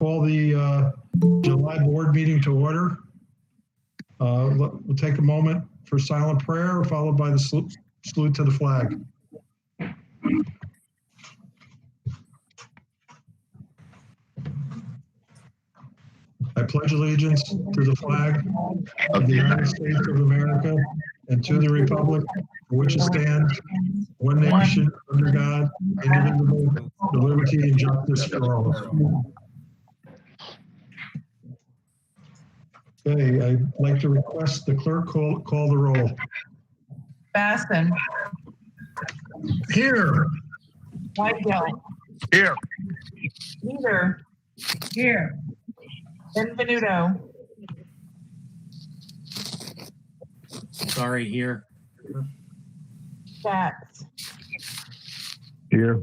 call the July board meeting to order. We'll take a moment for silent prayer, followed by the salute to the flag. I pledge allegiance to the flag of the United States of America and to the republic for which it stands, one nation, under God, indivisible, with liberty and justice for all. Okay, I'd like to request the clerk call the roll. Basson. Here. Whitedale. Here. Leader. Here. Benvenuto. Sorry, here. Schatz. Here.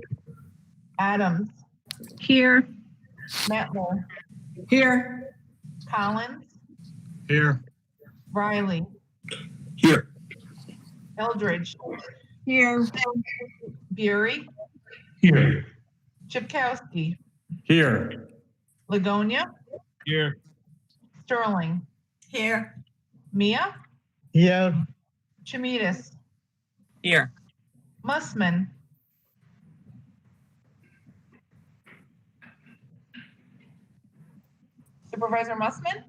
Adams. Here. Mettler. Here. Collins. Here. Riley. Here. Eldridge. Here. Bury. Here. Chipkowski. Here. Ligonia. Here. Sterling. Here. Mia. Here. Chimitas. Here. Mussman. Supervisor Mussman?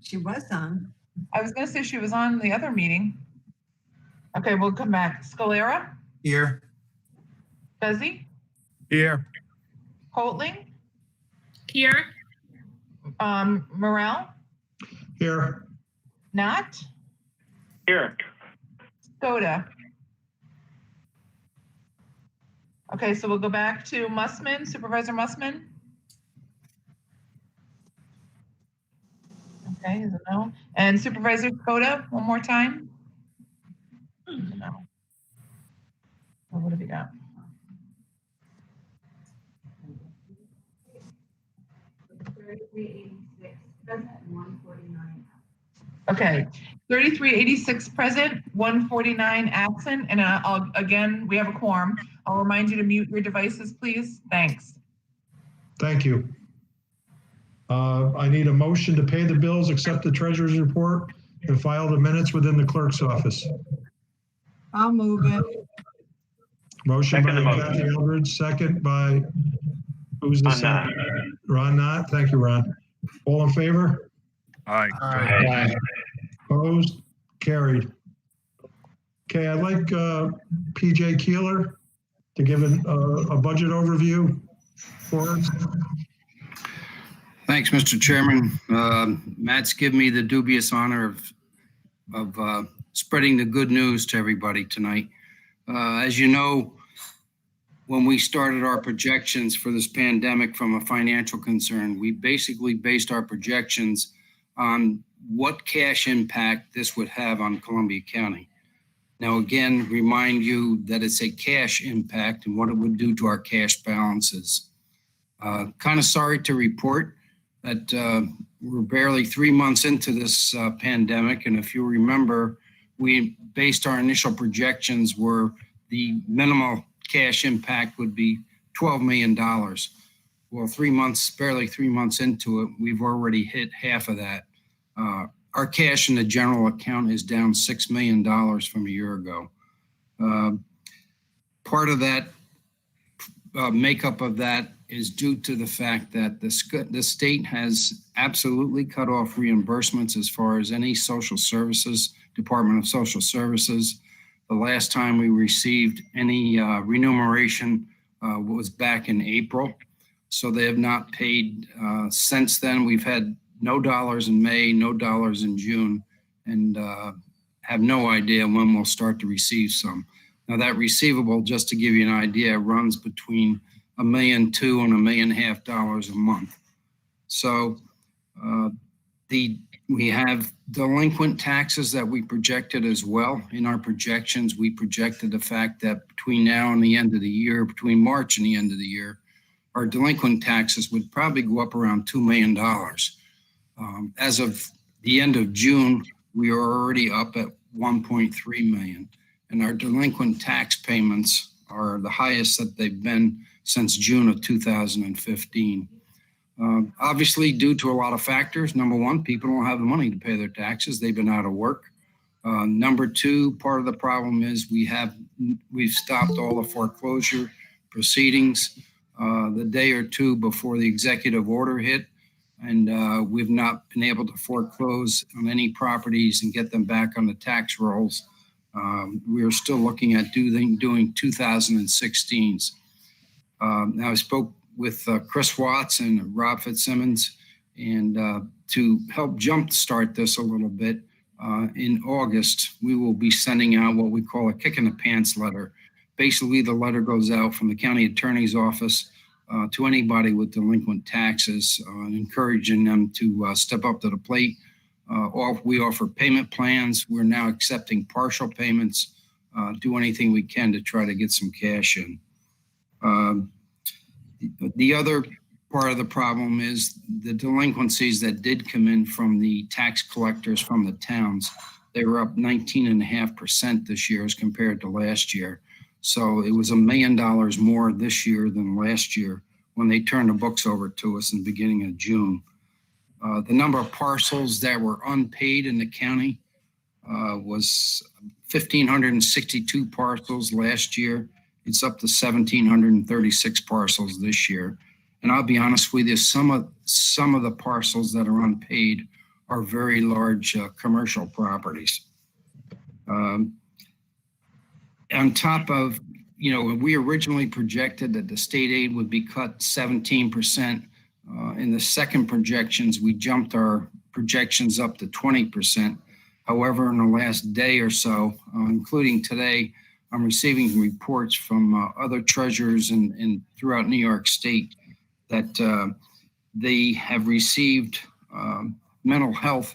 She was on. I was going to say she was on the other meeting. Okay, we'll come back. Scalera? Here. Bezzi? Here. Holding? Here. Morel? Here. Not? Here. Skoda? Okay, so we'll go back to Mussman, Supervisor Mussman? Okay, is it no? And Supervisor Skoda, one more time? No. What have we got? Okay, 3386 present, 149 absent, and again, we have a quorum. I'll remind you to mute your devices, please. Thanks. Thank you. I need a motion to pay the bills, accept the treasurer's report, and file the minutes within the clerk's office. I'll move it. Motion by Kathy Eldridge, second by, who's the second? Ron Knott. Thank you, Ron. All in favor? Aye. Opposed? Carried. Okay, I'd like PJ Keeler to give a budget overview for us. Thanks, Mr. Chairman. Matt's given me the dubious honor of spreading the good news to everybody tonight. As you know, when we started our projections for this pandemic from a financial concern, we basically based our projections on what cash impact this would have on Columbia County. Now, again, remind you that it's a cash impact and what it would do to our cash balances. Kind of sorry to report that we're barely 3 months into this pandemic. And if you remember, we based our initial projections where the minimal cash impact would be $12 million. Well, barely 3 months into it, we've already hit half of that. Our cash in the general account is down $6 million from a year ago. Part of that makeup of that is due to the fact that the state has absolutely cut off reimbursements as far as any social services, Department of Social Services. The last time we received any remuneration was back in April. So they have not paid since then. We've had no dollars in May, no dollars in June, and have no idea when we'll start to receive some. Now that receivable, just to give you an idea, runs between $1.2 million and $1.5 million a month. So we have delinquent taxes that we projected as well. In our projections, we projected the fact that between now and the end of the year, between March and the end of the year, our delinquent taxes would probably go up around $2 million. As of the end of June, we are already up at 1.3 million. And our delinquent tax payments are the highest that they've been since June of 2015. Obviously, due to a lot of factors. Number one, people don't have the money to pay their taxes. They've been out of work. Number two, part of the problem is we've stopped all the foreclosure proceedings the day or two before the executive order hit, and we've not been able to foreclose on any properties and get them back on the tax rolls. We are still looking at doing 2016s. Now I spoke with Chris Watts and Rob Fitzsimmons, and to help jumpstart this a little bit, in August, we will be sending out what we call a kick in the pants letter. Basically, the letter goes out from the county attorney's office to anybody with delinquent taxes, encouraging them to step up to the plate. We offer payment plans. We're now accepting partial payments, do anything we can to try to get some cash in. The other part of the problem is the delinquencies that did come in from the tax collectors from the towns. They were up 19.5% this year as compared to last year. So it was $1 million more this year than last year when they turned the books over to us in the beginning of June. The number of parcels that were unpaid in the county was 1,562 parcels last year. It's up to 1,736 parcels this year. And I'll be honest with you, some of the parcels that are unpaid are very large commercial properties. On top of, we originally projected that the state aid would be cut 17%. In the second projections, we jumped our projections up to 20%. However, in the last day or so, including today, I'm receiving reports from other treasurers and throughout New York State that they have received mental health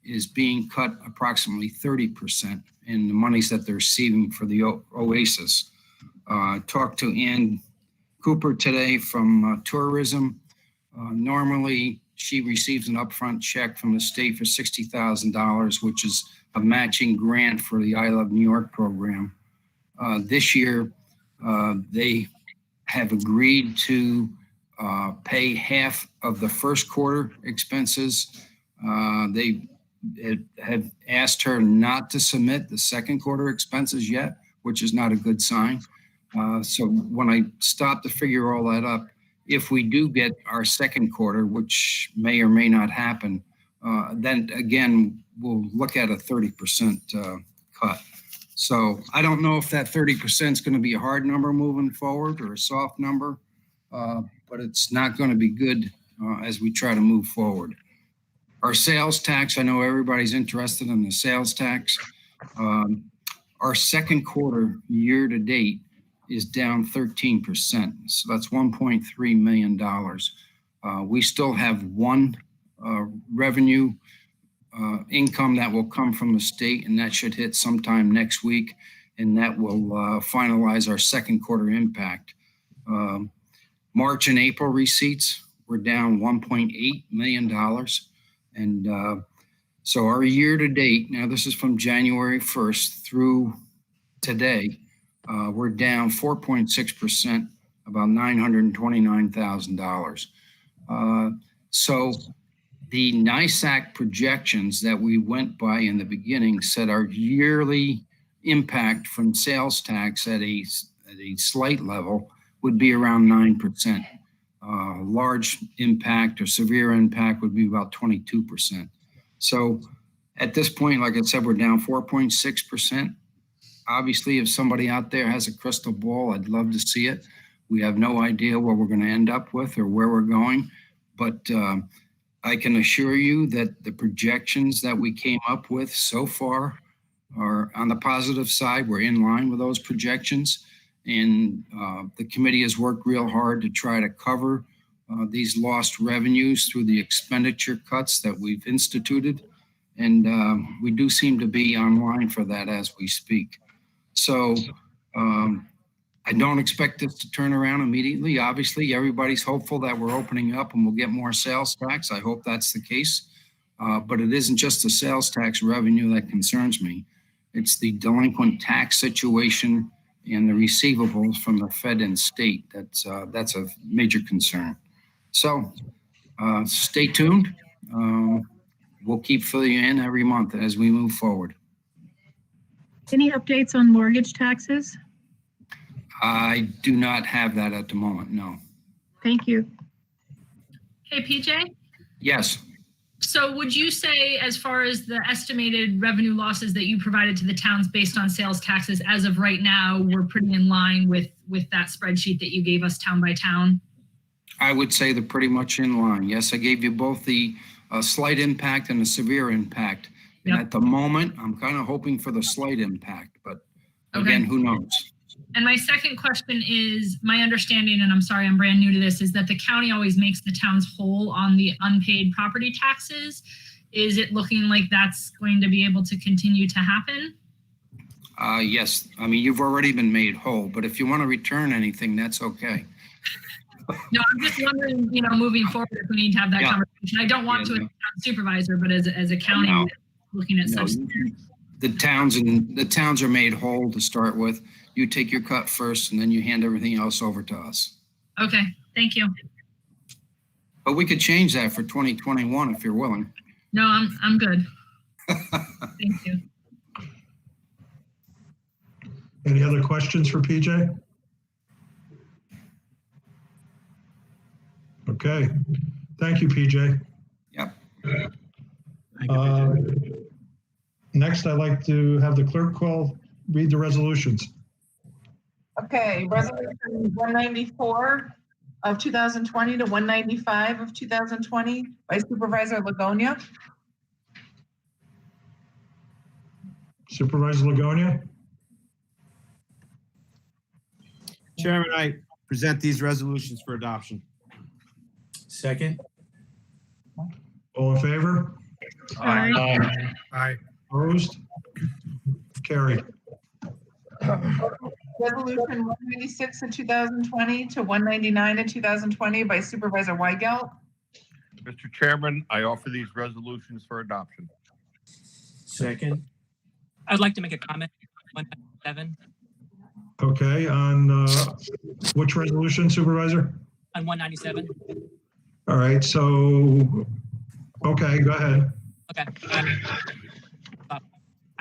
is being cut approximately 30% in the monies that they're receiving for the OASIS. Talked to Ann Cooper today from tourism. Normally, she receives an upfront check from the state for $60,000, which is a matching grant for the I Love New York program. This year, they have agreed to pay half of the first quarter expenses. They have asked her not to submit the second quarter expenses yet, which is not a good sign. So when I stop to figure all that up, if we do get our second quarter, which may or may not happen, then again, we'll look at a 30% cut. So I don't know if that 30% is going to be a hard number moving forward or a soft number, but it's not going to be good as we try to move forward. Our sales tax, I know everybody's interested in the sales tax. Our second quarter year to date is down 13%. So that's $1.3 million. We still have one revenue income that will come from the state, and that should hit sometime next week, and that will finalize our second quarter impact. March and April receipts were down $1.8 million. And so our year to date, now this is from January 1st through today, we're down 4.6%, about $929,000. So the NISAC projections that we went by in the beginning said our yearly impact from sales tax at a slight level would be around 9%. Large impact or severe impact would be about 22%. So at this point, like I said, we're down 4.6%. Obviously, if somebody out there has a crystal ball, I'd love to see it. We have no idea what we're going to end up with or where we're going, but I can assure you that the projections that we came up with so far are on the positive side. We're in line with those projections, and the committee has worked real hard to try to cover these lost revenues through the expenditure cuts that we've instituted, and we do seem to be online for that as we speak. So I don't expect this to turn around immediately. Obviously, everybody's hopeful that we're opening up and we'll get more sales tax. I hope that's the case. But it isn't just the sales tax revenue that concerns me. It's the delinquent tax situation and the receivables from the Fed and state. That's a major concern. So Stay tuned. We'll keep filling you in every month as we move forward. Any updates on mortgage taxes? I do not have that at the moment, no. Thank you. Hey, PJ. Yes, So would you say, as far as the estimated revenue losses that you provided to the towns based on sales taxes, as of right now, we're pretty in line with that spreadsheet that you gave us town by town? I would say they're pretty much in line. Yes, I gave you both the slight impact and the severe impact. And Yep. at the moment, I'm kind of hoping for the slight impact, but again, Okay. who knows? And my second question is, my understanding, and I'm sorry, I'm brand new to this, is that the county always makes the towns whole on the unpaid property taxes. Is it looking like that's going to be able to continue to happen? Yes, I mean, you've already been made whole, but if you want to return anything, that's okay. No, I'm just wondering, moving forward, if we need to have that Yeah. conversation. I don't want to as a town supervisor, but as a county No. looking at No, such. the towns are made whole to start with. You take your cut first and then you hand everything else over to us. Okay, thank you. But we could change that for 2021 if you're willing. No, I'm good. Thank you. Any other questions for PJ? Okay, thank you, PJ. Yep. Next, I'd like to have the clerk read the resolutions. Okay, resolution 194 of 2020 to 195 of 2020 by Supervisor Ligonia. Supervisor Ligonia? Chairman, I present these resolutions for adoption. Second. All in favor? Aye. Aye. Opposed? Carried. Resolution 196 of 2020 to 199 of 2020 by Supervisor Weigelt. Mr. Chairman, I offer these resolutions for adoption. Second. I'd like to make a comment. 197 Okay, on which resolution, Supervisor? on 197. All right, so, okay, go ahead. Okay.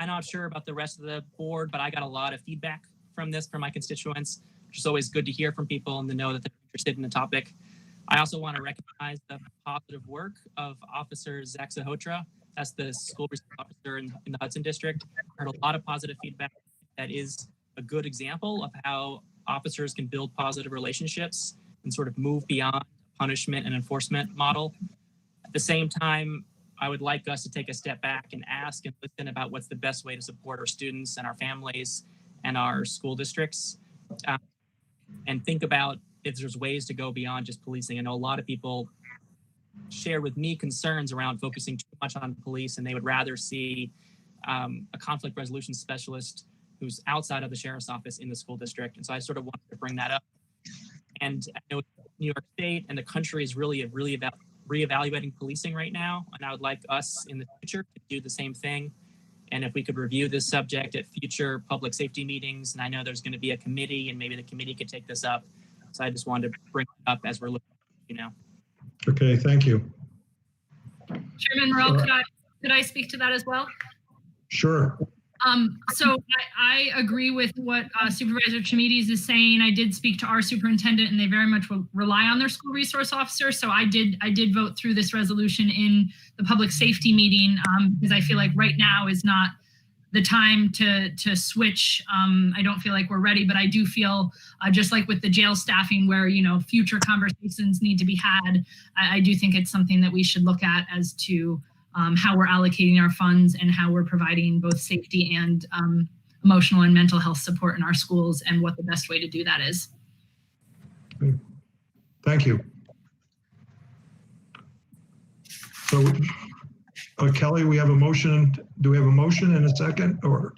I'm not sure about the rest of the board, but I got a lot of feedback from this from my constituents, which is always good to hear from people and to know that they're interested in the topic. I also want to recognize the positive work of Officer Zach Zahotra. That's the school resource officer in the Hudson District. I heard a lot of positive feedback. That is a good example of how officers can build positive relationships and sort of move beyond punishment and enforcement model. At the same time, I would like us to take a step back and ask and listen about what's the best way to support our students and our families and our school districts, and think about if there's ways to go beyond just policing. I know a lot of people share with me concerns around focusing too much on police, and they would rather see a conflict resolution specialist who's outside of the sheriff's office in the school district. And so I sort of wanted to bring that up. And I know New York State and the country is really about reevaluating policing right now. And I would like us in the future to do the same thing. And if we could review this subject at future public safety meetings, and I know there's going to be a committee and maybe the committee could take this up. So I just wanted to bring it up as we're looking, Okay, thank you. Chairman Morrell, could I speak to that as well? Sure. So I agree with what Supervisor Chimides is saying. I did speak to our superintendent, and they very much rely on their school resource officer. So I did vote through this resolution in the public safety meeting because I feel like right now is not the time to switch. I don't feel like we're ready, but I do feel just like with the jail staffing where, future conversations need to be had. I do think it's something that we should look at as to how we're allocating our funds and how we're providing both safety and emotional and mental health support in our schools and what the best way to do that is. Thank you. So, Kelly, we have a motion. Do we have a motion and a second or?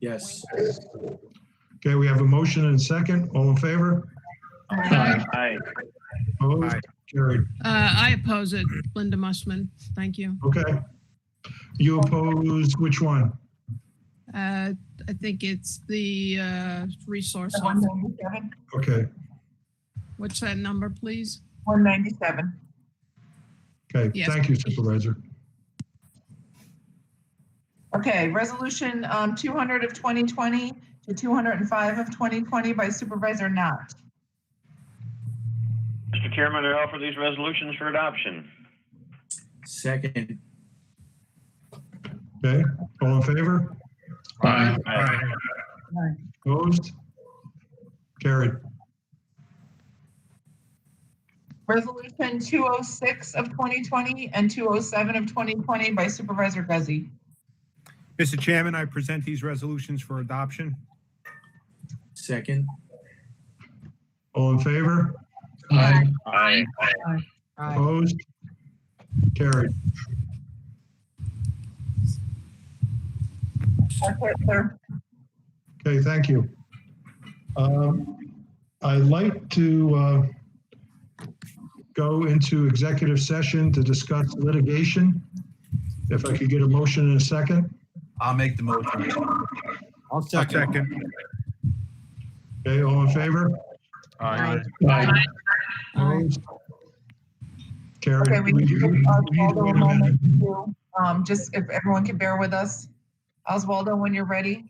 Yes. Okay, we have a motion and a second. All in favor? Aye. Opposed? Aye. Carried. I oppose it. Linda Mussman. Thank you. Okay. You oppose which one? I think it's the resource officer. 197. Okay. What's that number, please? 197. Okay, Yes. thank you, Supervisor. Okay, resolution 200 of 2020 to 205 of 2020 by Supervisor Knott. Mr. Chairman, I offer these resolutions for adoption. Second. Okay, all in favor? Aye. Opposed? Carried. Resolution 206 of 2020 and 207 of 2020 by Supervisor Guzzi. Mr. Chairman, I present these resolutions for adoption. Second. All in favor? Aye. Aye. Opposed? Carried. That's it, sir. Okay, thank you. I'd like to go into executive session to discuss litigation. If I could get a motion in a second. I'll make the motion. I'll second. Okay, all in favor? Aye. Opposed? Carried. Okay, we need to give We need to Oswaldo wait a a moment minute. to, just if everyone can bear with us. Oswaldo, when you're ready.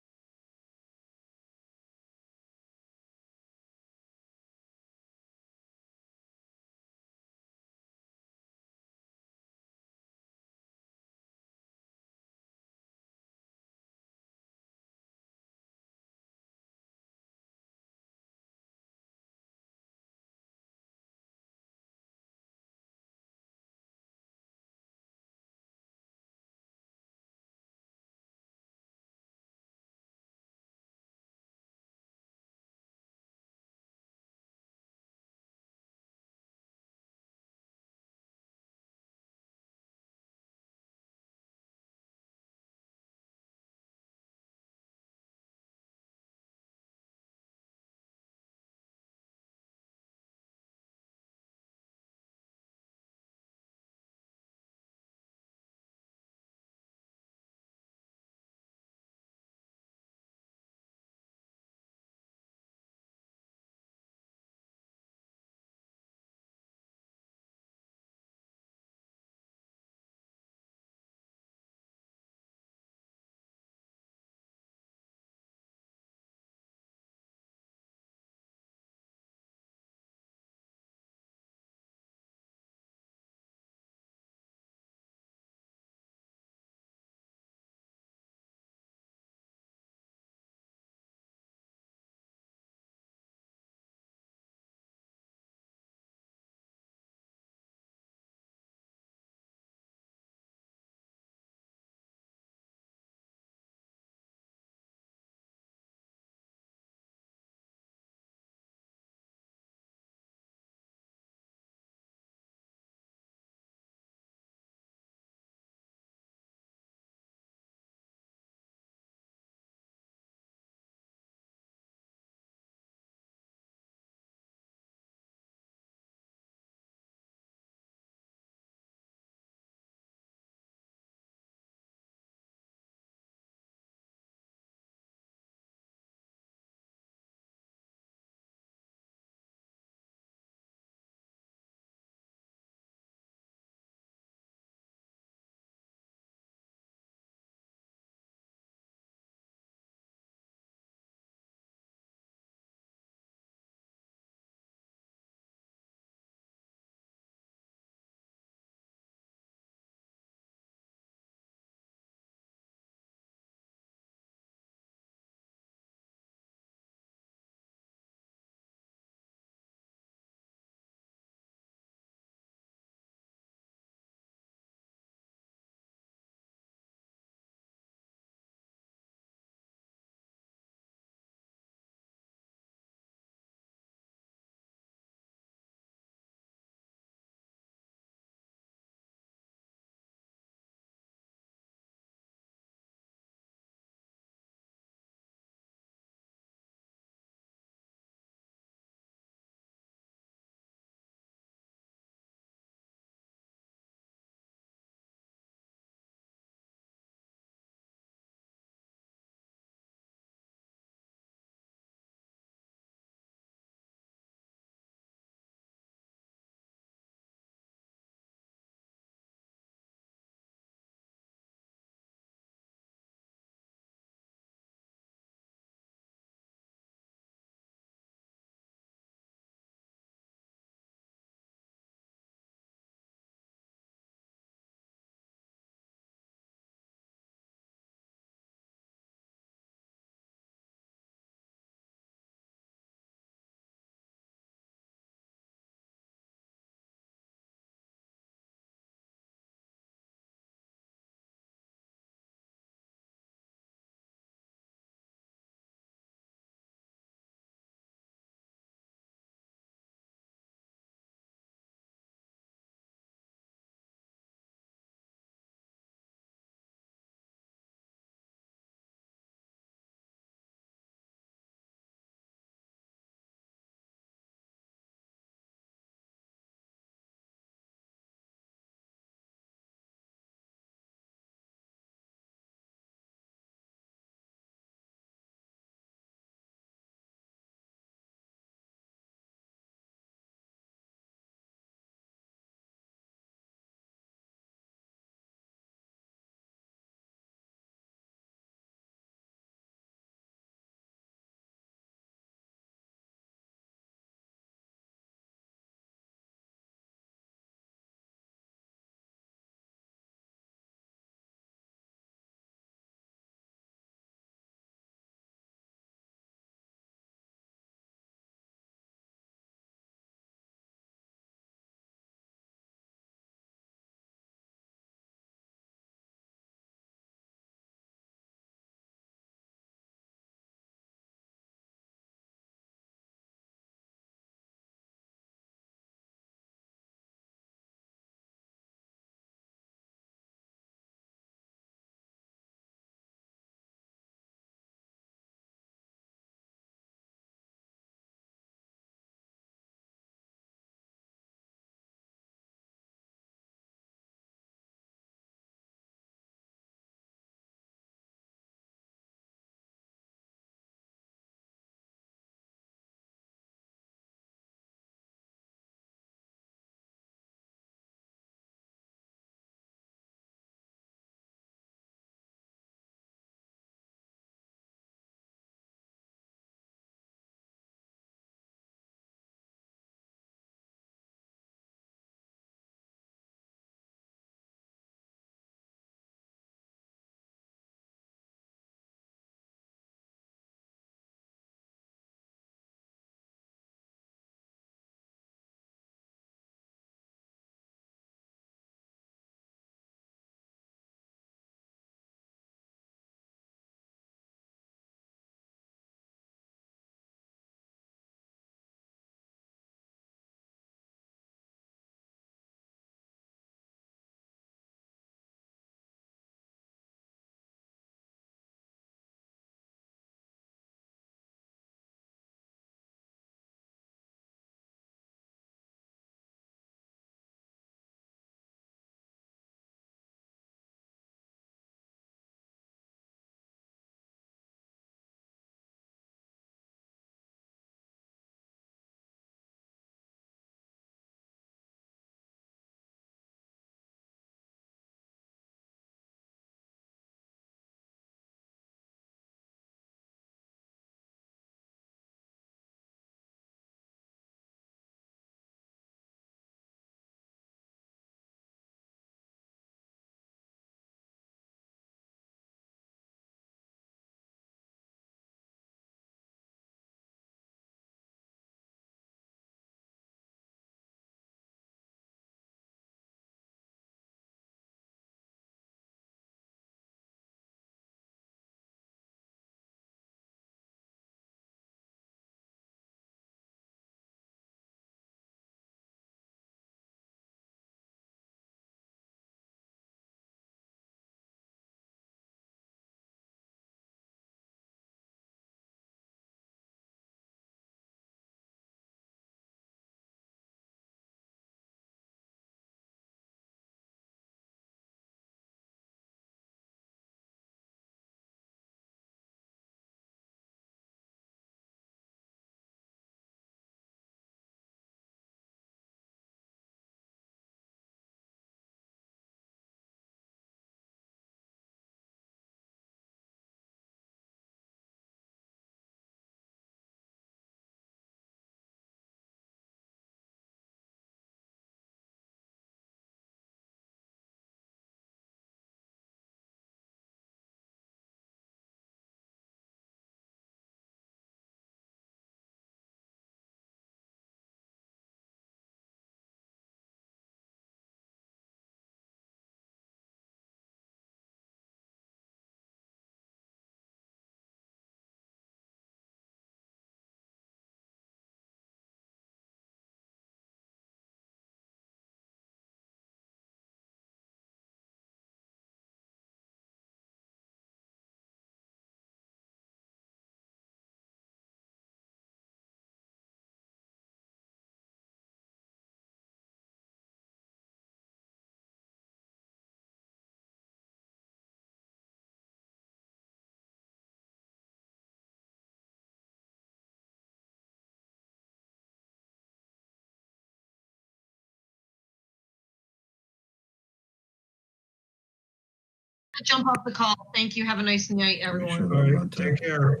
to jump off the call. Thank you. Have a nice night, everyone. All right, take care.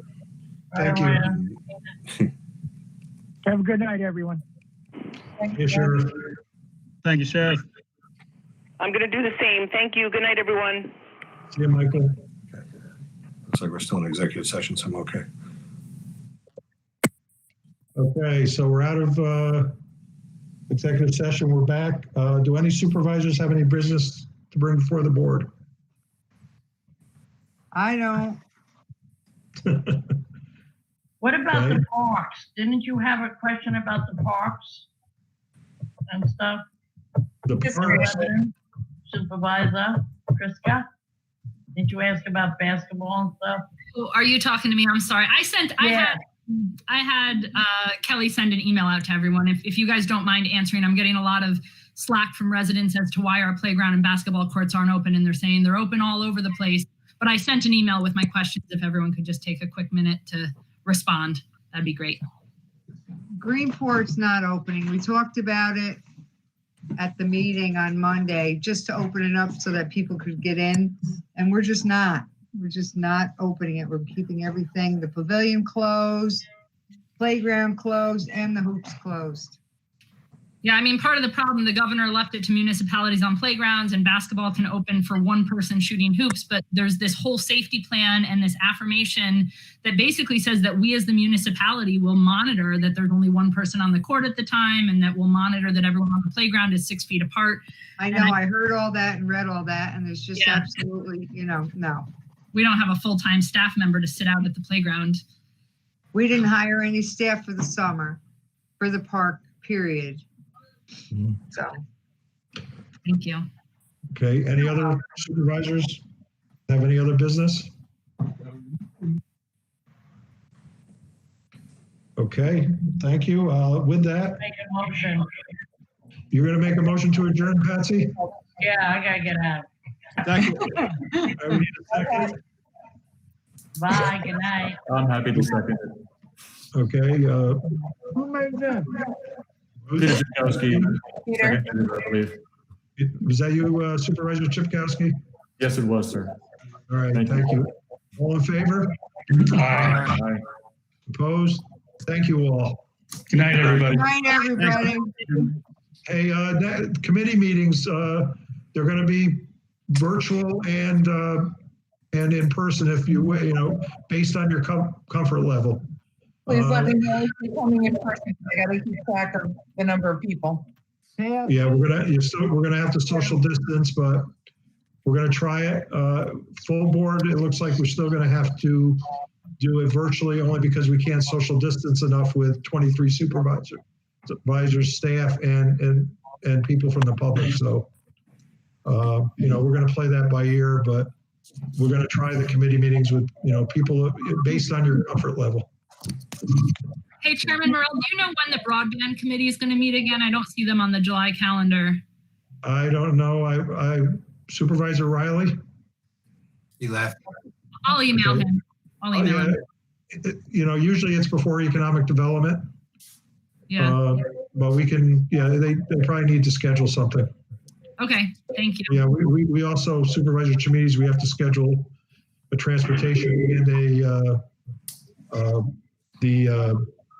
Thank you. Have a good night, everyone. Hey, Sheriff. Thank you, Sheriff. I'm going to do the same. Thank you. Good night, everyone. See you, Michael. Looks like we're still in executive session, so I'm okay. Okay, so we're out of executive session. We're back. Do any supervisors have any business to bring before the board? I don't. What about Okay. the parks? Didn't you have a question about the parks and stuff? The parks, Supervisor Triska? Didn't you ask about basketball and stuff? Oh, are you talking to me? I'm sorry. I had Kelly send an email out to everyone. If you guys don't mind answering, I'm getting a lot of slack from residents as to why our playground and basketball courts aren't open, and they're saying they're open all over the place. But I sent an email with my questions. If everyone could just take a quick minute to respond, that'd be great. Greenport's not opening. We talked about it at the meeting on Monday, just to open it up so that people could get in. And we're just not opening it. We're keeping everything, the pavilion closed, playground closed, and the hoops closed. Yeah, I mean, part of the problem, the governor left it to municipalities on playgrounds, and basketball can open for one person shooting hoops, but there's this whole safety plan and this affirmation that basically says that we as the municipality will monitor that there's only one person on the court at the time, and that we'll monitor that everyone on the playground is 6 feet apart. I know, I heard all that and read all that, and there's just absolutely, no. We don't have a full-time staff member to sit out at the playground. We didn't hire any staff for the summer, for the park, period. So. Thank you. okay, any other supervisors have any other business? Okay, thank you. With that, Make a motion. you're gonna make a motion to adjourn, Patsy? Yeah, I gotta get out. Second. I would need a second. Bye, good night. I'm happy to second it. Okay, Who made that? Peter Chakowski. Peter. Seconded, I believe. was that you, Supervisor Chipkowski? Yes, it was, sir. All right, thank you. All in favor? Aye. Opposed? Thank you all. Good night, everybody. Good night, everybody. Hey, committee meetings, they're gonna be virtual and in person if you based on your comfort level. Please let me know if you're coming in person. I gotta keep track of the number of people. Yeah, we're gonna have to social distance, but we're gonna try it. Full board, it looks like we're still gonna have to do it virtually only because we can't social distance enough with 23 supervisors, staff, and people from the public. So, we're gonna play that by ear, but we're gonna try the committee meetings with, people based on your comfort level. Hey, Chairman Morrell, do you know when the broadband committee is going to meet again? I don't see them on the July calendar. I don't know. I Supervisor Riley? He left. I'll email him. him. Usually it's before economic development. Yeah. But we can, they probably need to schedule something. Okay, thank you. Yeah, we also, Supervisor Chimides, we have to schedule a transportation and the